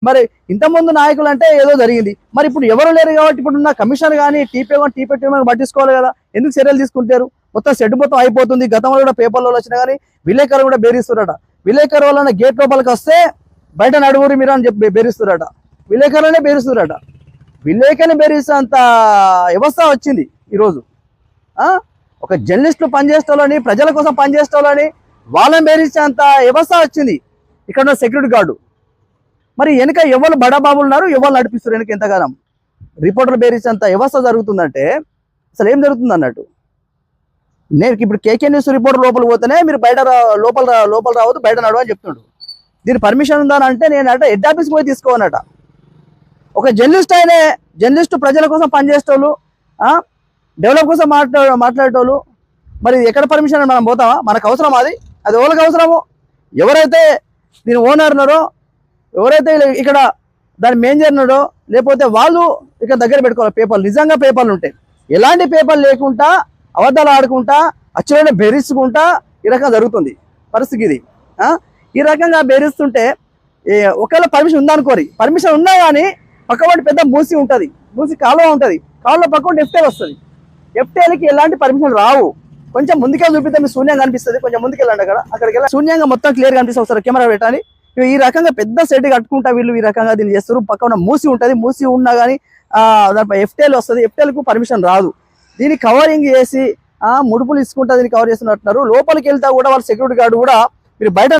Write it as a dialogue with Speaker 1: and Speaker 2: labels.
Speaker 1: మరి ఇంతకుముందు నాయకులు అంటే ఏదో జరిగింది, మరి ఇప్పుడు ఎవరు లేరు కాబట్టి ఇప్పుడున్న కమిషన్ కానీ టీపీ పట్టించుకోవాలి కదా, ఎందుకు చర్యలు తీసుకుంటారు? మొత్తం షెడ్ మొత్తం అయిపోతుంది. గతంలో కూడా పేపర్లో వచ్చినా కానీ విలేకరులు కూడా బెదిరిస్తున్నారట. విలేకరు వలన గేట్ లోపలికి వస్తే బయట నడుగురు మీరు అని చెప్పి బెదిరిస్తున్నారట. విలేకరులనే బెదిరిస్తున్నారట. విలేకరిని బెదిరిస్తేంత వ్యవస్థ వచ్చింది ఈరోజు. ఒక జర్నలిస్టులు పనిచేసేవాళ్ళని, ప్రజల కోసం పనిచేసేవాళ్ళని వాళ్ళని బెదిరించేంత వ్యవస్థ వచ్చింది. ఇక్కడ సెక్యూరిటీ గార్డు మరి వెనుక ఎవరు బడాబాబులు ఉన్నారు, ఎవరు నడిపిస్తారు వెనక ఎంతగానం రిపోర్టర్లు బెదిరించేంత వ్యవస్థ జరుగుతుందంటే అసలు ఏం జరుగుతుంది అన్నట్టు. నేను ఇప్పుడు కేకే న్యూస్ రిపోర్టర్ లోపలికి పోతేనే మీరు బయట లోపల రావద్దు, బయట నడవ అని చెప్తున్నాడు. దీని పర్మిషన్ ఉందా అంటే నేను అంటే హెడ్ ఆఫీస్కి పోయి తీసుకోవన్నట. ఒక జర్నలిస్ట్ అయినే జర్నలిస్టు ప్రజల కోసం పనిచేసేటోళ్ళు, డెవలప్ కోసం మాట్లాడేటోళ్ళు, మరి ఎక్కడ పర్మిషన్ మనం పోతామా? మనకు అవసరం అది ఎవరికి అవసరము? ఎవరైతే దీని ఓనర్ ఉన్నారో, ఎవరైతే ఇక్కడ దాని మేనేజర్ ఉన్నాడో, లేకపోతే వాళ్ళు ఇక్కడ దగ్గర పెట్టుకోవాలి పేపర్లు. నిజంగా పేపర్లు ఉంటాయి, ఎలాంటి పేపర్లు లేకుండా అబద్ధాలు ఆడుకుంటా అచ్చులైన బెదిరించుకుంటా ఈ రకంగా జరుగుతుంది పరిస్థితి ఇది. ఈ రకంగా బెదిరిస్తుంటే ఒకవేళ పర్మిషన్ ఉందనుకోరి, పర్మిషన్ ఉన్నా కానీ పక్కవాటి పెద్ద మూసి ఉంటుంది, మూసి కాలువ ఉంటుంది, కాలువ పక్కన ఎఫ్టేల్ వస్తుంది. ఎఫ్టేల్కి ఎలాంటి పర్మిషన్ రావు. కొంచెం ముందుకే చూపిస్తే మీ శూన్యంగా కనిపిస్తుంది, కొంచెం ముందుకెళ్ళండి. అక్కడికి వెళ్ళి శూన్యంగా మొత్తం క్లియర్ కనిపిస్తుంది. ఒకసారి కెమెరా పెట్టాలి. ఈ రకంగా పెద్ద సెట్ కట్టుకుంటా వీళ్ళు ఈ రకంగా దీన్ని చేస్తారు. పక్కన మూసి ఉంటుంది, మూసి ఉన్నా కానీ దానిపై ఎఫ్టేల్ వస్తుంది, ఎఫ్టేల్కు పర్మిషన్ రాదు. దీన్ని కవరింగ్ చేసి ముడుపులు ఇసుకుంటా దీన్ని కవర్ చేస్తున్నట్టున్నారు. లోపలికి వెళ్తా కూడా వాళ్ళ సెక్యూరిటీ గార్డు కూడా మీరు బయట